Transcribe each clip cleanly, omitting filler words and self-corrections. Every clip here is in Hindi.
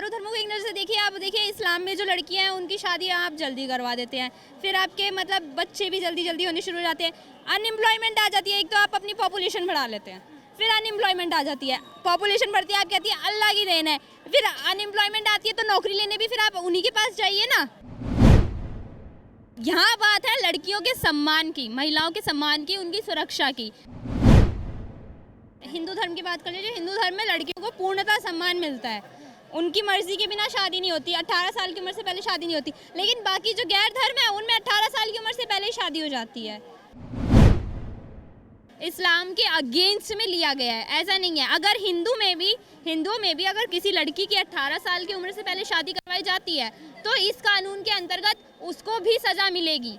चारों धर्मों को एक नज़र से देखिए आप। देखिए इस्लाम में जो लड़कियां हैं उनकी शादी आप जल्दी करवा देते हैं, फिर आपके मतलब बच्चे भी जल्दी जल्दी होने शुरू हो जाते हैं। अनएम्प्लॉयमेंट आ जाती है, एक तो आप अपनी पॉपुलेशन बढ़ा लेते हैं, फिर अनएम्प्लॉयमेंट आ जाती है, पॉपुलेशन बढ़ती है, आप कहती है अल्लाह की देन है, फिर अनएम्प्लॉयमेंट आती है तो नौकरी लेने भी फिर आप उन्हीं के पास जाइए ना। यहाँ बात है लड़कियों के सम्मान की, महिलाओं के सम्मान की, उनकी सुरक्षा की। हिंदू धर्म की बात कर लीजिए, हिंदू धर्म में लड़कियों को पूर्णतः सम्मान मिलता है, उनकी मर्जी के बिना शादी नहीं होती, 18 साल की उम्र से पहले शादी नहीं होती। लेकिन बाकी जो गैर धर्म है उनमें 18 साल की उम्र से पहले ही शादी हो जाती है। इस्लाम के अगेंस्ट में लिया गया है, ऐसा नहीं है। अगर हिंदुओं में भी अगर किसी लड़की की 18 साल की उम्र से पहले शादी करवाई जाती है तो इस कानून के अंतर्गत उसको भी सजा मिलेगी।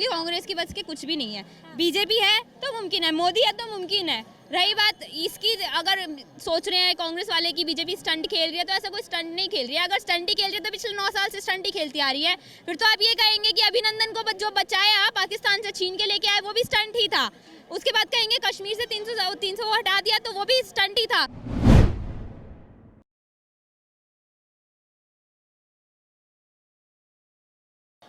कांग्रेस की बस के कुछ भी नहीं है, बीजेपी है तो मुमकिन है, मोदी है तो मुमकिन है। रही बात इसकी, अगर सोच रहे हैं कांग्रेस वाले की बीजेपी स्टंट खेल रही है, तो ऐसा कोई स्टंट नहीं खेल रही है। अगर स्टंट ही खेल रही है तो पिछले 9 साल से स्टंट ही खेलती आ रही है। फिर तो आप ये कहेंगे कि अभिनंदन को जो बचाया पाकिस्तान से छीन के लेके आए वो भी स्टंट ही था। उसके बाद कहेंगे कश्मीर से 300 हटा दिया तो वो भी स्टंट ही था।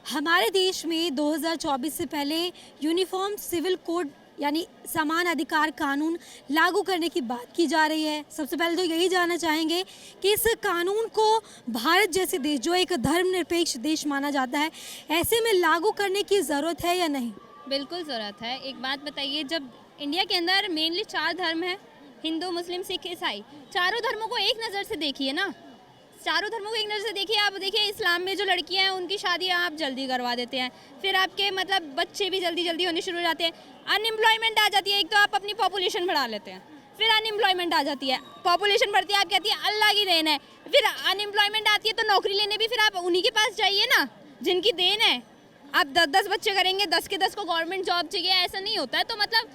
हमारे देश में 2024 से पहले यूनिफॉर्म सिविल कोड यानी समान अधिकार कानून लागू करने की बात की जा रही है। सबसे पहले तो यही जानना चाहेंगे कि इस कानून को भारत जैसे देश, जो एक धर्मनिरपेक्ष देश माना जाता है, ऐसे में लागू करने की ज़रूरत है या नहीं? बिल्कुल ज़रूरत है। एक बात बताइए, जब इंडिया के अंदर मेनली 4 धर्म हैं, हिंदू, मुस्लिम, सिख, ईसाई, चारों धर्मों को एक नज़र से देखिए ना। चारों धर्मों को एक नज़र से देखिए आप। देखिए इस्लाम में जो लड़कियां हैं उनकी शादी आप जल्दी करवा देते हैं, फिर आपके मतलब बच्चे भी जल्दी जल्दी होने शुरू हो जाते हैं। अनएम्प्लॉयमेंट आ जाती है, एक तो आप अपनी पॉपुलेशन बढ़ा लेते हैं, फिर अनएम्प्लॉयमेंट आ जाती है, पॉपुलेशन बढ़ती है, आप कहती है अल्लाह की देन है, फिर अनएम्प्लॉयमेंट आती है तो नौकरी लेने भी फिर आप उन्हीं के पास जाइए ना जिनकी देन है। आप 10-10 बच्चे करेंगे, 10 के 10 को गवर्नमेंट जॉब चाहिए, ऐसा नहीं होता है। तो मतलब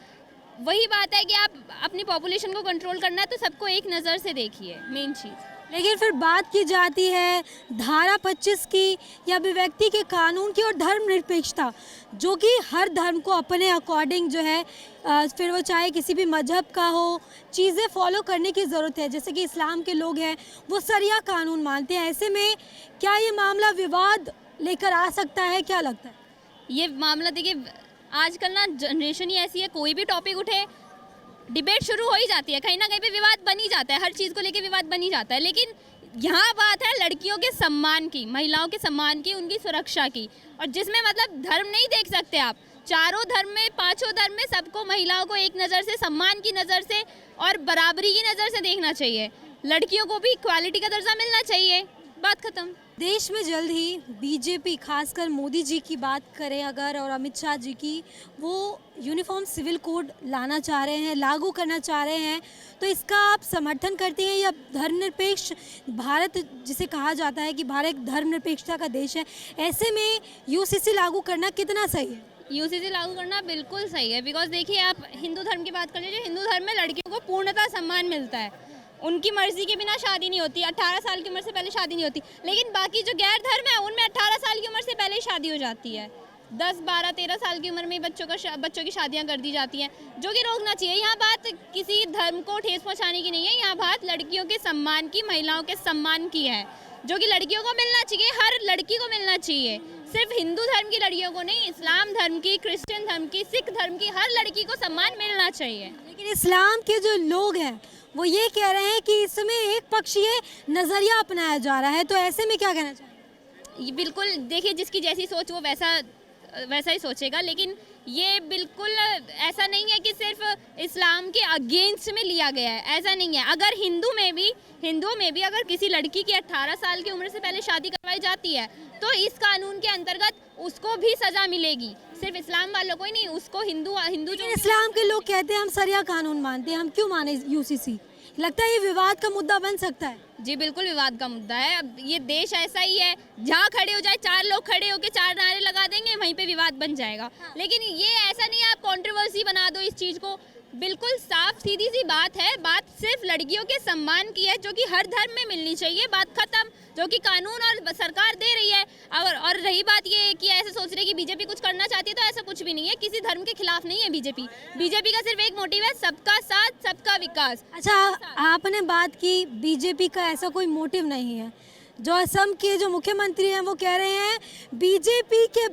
वही बात है कि आप अपनी पॉपुलेशन को कंट्रोल करना है तो सबको एक नज़र से देखिए, मेन चीज़। लेकिन फिर बात की जाती है धारा 25 की या अभिव्यक्ति के कानून की और धर्मनिरपेक्षता, जो कि हर धर्म को अपने अकॉर्डिंग जो है फिर वो चाहे किसी भी मजहब का हो, चीज़ें फॉलो करने की ज़रूरत है। जैसे कि इस्लाम के लोग हैं वो शरिया कानून मानते हैं। ऐसे में क्या ये मामला विवाद लेकर आ सकता है, क्या लगता है? ये मामला देखिए, आजकल ना जनरेशन ही ऐसी है, कोई भी टॉपिक उठे डिबेट शुरू हो ही जाती है, कहीं ना कहीं पे विवाद बन ही जाता है, हर चीज़ को लेके विवाद बन ही जाता है। लेकिन यहाँ बात है लड़कियों के सम्मान की, महिलाओं के सम्मान की, उनकी सुरक्षा की, और जिसमें मतलब धर्म नहीं देख सकते आप। चारों धर्म में, पांचों धर्म में सबको, महिलाओं को एक नज़र से, सम्मान की नज़र से और बराबरी की नज़र से देखना चाहिए। लड़कियों को भी इक्वालिटी का दर्जा मिलना चाहिए, बात खत्म। देश में जल्द ही बीजेपी, खासकर मोदी जी की बात करें अगर, और अमित शाह जी की, वो यूनिफॉर्म सिविल कोड लाना चाह रहे हैं, लागू करना चाह रहे हैं, तो इसका आप समर्थन करते हैं? या धर्मनिरपेक्ष भारत जिसे कहा जाता है कि भारत एक धर्मनिरपेक्षता का देश है, ऐसे में यूसीसी लागू करना कितना सही है? यूसीसी लागू करना बिल्कुल सही है, बिकॉज देखिए आप हिंदू धर्म की बात कर लीजिए, हिंदू धर्म में लड़कियों को पूर्णतः सम्मान मिलता है, उनकी मर्जी के बिना शादी नहीं होती, 18 साल की उम्र से पहले शादी नहीं होती। लेकिन बाकी जो गैर धर्म है उनमें 18 साल की उम्र से पहले ही शादी हो जाती है, 10, 12, 13 साल की उम्र में बच्चों की शादियां कर दी जाती हैं, जो कि रोकना चाहिए। यहाँ बात किसी धर्म को ठेस पहुँचाने की नहीं है, यहाँ बात लड़कियों के सम्मान की, महिलाओं के सम्मान की है, जो कि लड़कियों को मिलना चाहिए, हर लड़की को मिलना चाहिए। सिर्फ हिंदू धर्म की लड़कियों को नहीं, इस्लाम धर्म की, क्रिश्चियन धर्म की, सिख धर्म की, हर लड़की को सम्मान मिलना चाहिए। लेकिन इस्लाम के जो लोग हैं वो ये कह रहे हैं कि इसमें एक पक्षीय नज़रिया अपनाया जा रहा है, तो ऐसे में क्या कहना चाहिए? बिल्कुल, देखिए जिसकी जैसी सोच वो वैसा ही सोचेगा, लेकिन ये बिल्कुल ऐसा नहीं है कि सिर्फ इस्लाम के अगेंस्ट में लिया गया है, ऐसा नहीं है। अगर हिंदुओं में भी अगर किसी लड़की की 18 साल की उम्र से पहले शादी करवाई जाती है तो इस कानून के अंतर्गत उसको भी सजा मिलेगी, सिर्फ इस्लाम वालों को ही नहीं, उसको हिंदू जो इस्लाम के लोग कहते हैं हम शरिया कानून मानते हैं, हम क्यों माने यूसीसी? लगता है ये विवाद का मुद्दा बन सकता है। जी बिल्कुल विवाद का मुद्दा है। अब ये देश ऐसा ही है, जहाँ खड़े हो जाए, 4 लोग खड़े होकर 4 नारे लगा देंगे, वहीं पे विवाद बन जाएगा। लेकिन ये ऐसा नहीं है आप कंट्रोवर्सी बना दो इस चीज़ को। बिल्कुल साफ सीधी सी बात है। बात सिर्फ लड़कियों के सम्मान की है, जो कि हर धर्म में मिलनी चाहिए। बात खत्म, जो कि कानून और सरकार दे रही है। और रही बात ये कि ऐसे सोच रहे कि बीजेपी कुछ करना चाहती है, तो ऐसा कुछ भी नहीं है। किसी धर्म के खिलाफ नहीं है बीजेपी। बीजेपी का सिर्फ एक मोटिव है, सबका साथ सबका विकास। अच्छा, आपने बात की बीजेपी का ऐसा कोई मोटिव नहीं है। जो असम के जो मुख्यमंत्री हैं वो कह रहे हैं बीजेपी के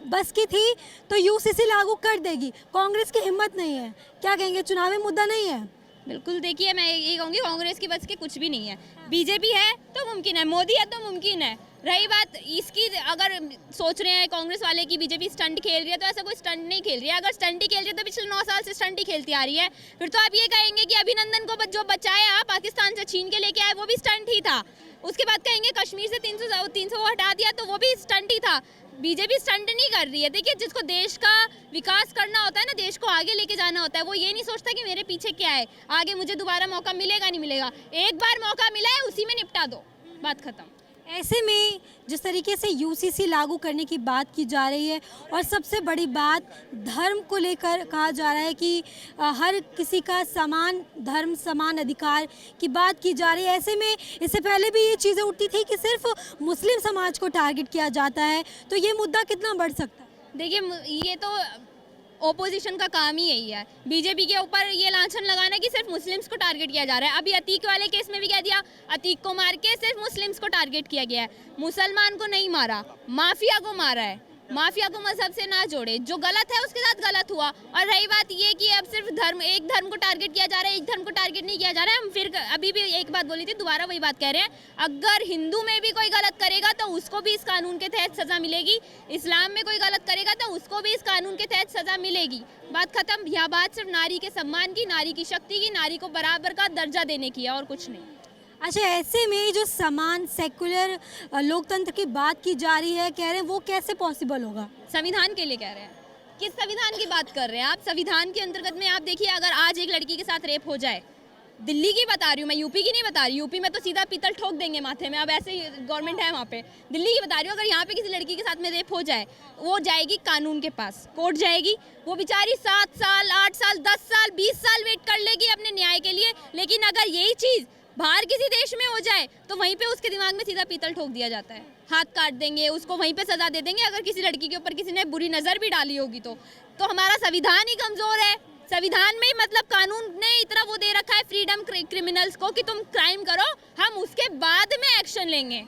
बस की थी तो यूसीसी लागू कर देगी, कांग्रेस की हिम्मत नहीं है। क्या कहेंगे, चुनावी मुद्दा नहीं है? बिल्कुल, देखिए मैं ये कहूँगी कांग्रेस की बस के कुछ भी नहीं है। बीजेपी है तो मुमकिन है, मोदी है तो मुमकिन है। रही बात इसकी, अगर सोच रहे हैं कांग्रेस वाले की बीजेपी स्टंट खेल रही है, तो ऐसा कोई स्टंट नहीं खेल रही है। अगर स्टंट ही खेल रही है तो पिछले 9 साल से स्टंट ही खेलती आ रही है। फिर तो आप ये कहेंगे कि अभिनंदन को जो बचाया पाकिस्तान से छीन के लेके आए वो भी स्टंट ही था। उसके बाद कहेंगे कश्मीर से 300 वो हटा दिया तो वो भी स्टंट ही था। बीजेपी स्टंट नहीं कर रही है। देखिए, जिसको देश का विकास करना होता है ना, देश को आगे लेके जाना होता है, वो ये नहीं सोचता कि मेरे पीछे क्या है, आगे मुझे दोबारा मौका मिलेगा नहीं मिलेगा। एक बार मौका मिला है, उसी में निपटा दो, बात खत्म। ऐसे में जिस तरीके से यूसीसी लागू करने की बात की जा रही है और सबसे बड़ी बात धर्म को लेकर कहा जा रहा है कि हर किसी का समान धर्म समान अधिकार की बात की जा रही है। ऐसे में इससे पहले भी ये चीज़ें उठती थी कि सिर्फ मुस्लिम समाज को टारगेट किया जाता है, तो ये मुद्दा कितना बढ़ सकता है? देखिए, ये तो ओपोजिशन का काम ही यही है, बीजेपी के ऊपर ये लांछन लगाना कि सिर्फ मुस्लिम्स को टारगेट किया जा रहा है। अभी अतीक वाले केस में भी कह दिया, अतीक को मार के सिर्फ मुस्लिम्स को टारगेट किया गया है, मुसलमान को नहीं मारा, माफिया को मारा है। माफिया को मजहब से ना जोड़े, जो गलत है उसके साथ गलत हुआ। और रही बात ये कि अब सिर्फ एक धर्म को टारगेट किया जा रहा है, एक धर्म को टारगेट नहीं किया जा रहा है। हम फिर अभी भी एक बात बोली थी, दोबारा वही बात कह रहे हैं, अगर हिंदू में भी कोई गलत करेगा तो उसको भी इस कानून के तहत सजा मिलेगी, इस्लाम में कोई गलत करेगा तो उसको भी इस कानून के तहत सजा मिलेगी। बात खत्म। यह बात सिर्फ नारी के सम्मान की, नारी की शक्ति की, नारी को बराबर का दर्जा देने की है, और कुछ नहीं। अच्छा, ऐसे में जो समान सेकुलर लोकतंत्र की बात की जा रही है, कह रहे हैं वो कैसे पॉसिबल होगा? संविधान के लिए कह रहे हैं। किस संविधान की बात कर रहे हैं आप? संविधान के अंतर्गत में आप देखिए, अगर आज एक लड़की के साथ रेप हो जाए, दिल्ली की बता रही हूँ मैं, यूपी की नहीं बता रही। यूपी में तो सीधा पीतल ठोक देंगे माथे में, अब ऐसे ही गवर्नमेंट है वहाँ पे। दिल्ली की बता रही हूँ, अगर यहाँ पे किसी लड़की के साथ में रेप हो जाए, वो जाएगी कानून के पास, कोर्ट जाएगी, वो बेचारी 7 साल 8 साल 10 साल 20 साल वेट कर लेगी अपने न्याय के लिए। लेकिन अगर यही चीज़ बाहर किसी देश में हो जाए तो वहीं पे उसके दिमाग में सीधा पीतल ठोक दिया जाता है, हाथ काट देंगे, उसको वहीं पे सजा दे देंगे। अगर किसी लड़की के ऊपर किसी ने बुरी नज़र भी डाली होगी तो हमारा संविधान ही कमज़ोर है। संविधान में मतलब कानून ने इतना वो दे रखा है फ्रीडम क्रिमिनल्स को कि तुम क्राइम करो, हम उसके बाद में एक्शन लेंगे।